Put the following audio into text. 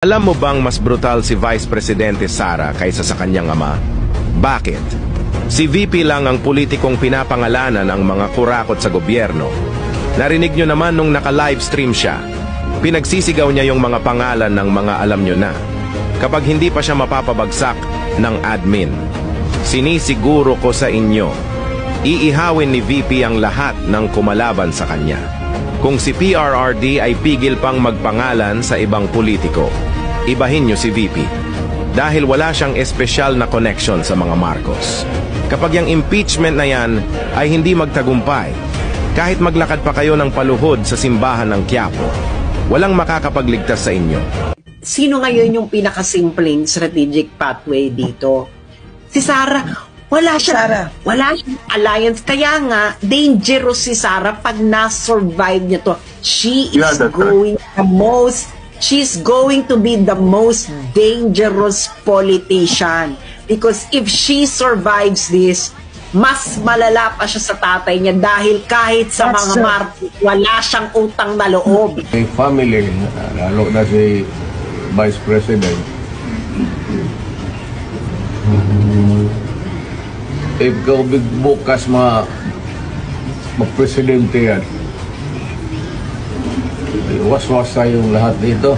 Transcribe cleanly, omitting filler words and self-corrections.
Alam mo bang mas brutal si Vice Presidente Sara kaysa sa kanyang ama? Bakit? Si VP lang ang politikong pinapangalanan ang mga kurakot sa gobyerno. Narinig nyo naman nung naka-livestream siya. Pinagsisigaw niya yung mga pangalan ng mga alam nyo na. Kapag hindi pa siya mapapabagsak ng admin. Sinisiguro ko sa inyo, iihawin ni VP ang lahat ng kumalaban sa kanya. Kung si PRRD ay pigil pang magpangalan sa ibang politiko, ibahin nyo si VP. Dahil wala siyang espesyal na connection sa mga Marcos. Kapag yung impeachment na yan ay hindi magtagumpay, kahit maglakad pa kayo ng paluhod sa simbahan ng Quiapo, walang makakapagligtas sa inyo. Sino ngayon yung pinakasimpleng strategic pathway dito? Si Sara. Wala siyang alliance. Kaya nga, dangerous si Sara pag na-survive niya to. She's going to be the most dangerous politician. Because if she survives this, mas malala pa siya sa tatay niya dahil kahit sa mga Marcos, wala siyang utang na loob. May family, lalo na si Vice President. If ikaw bukas mag-presidente yan, waswas tayong lahat dito.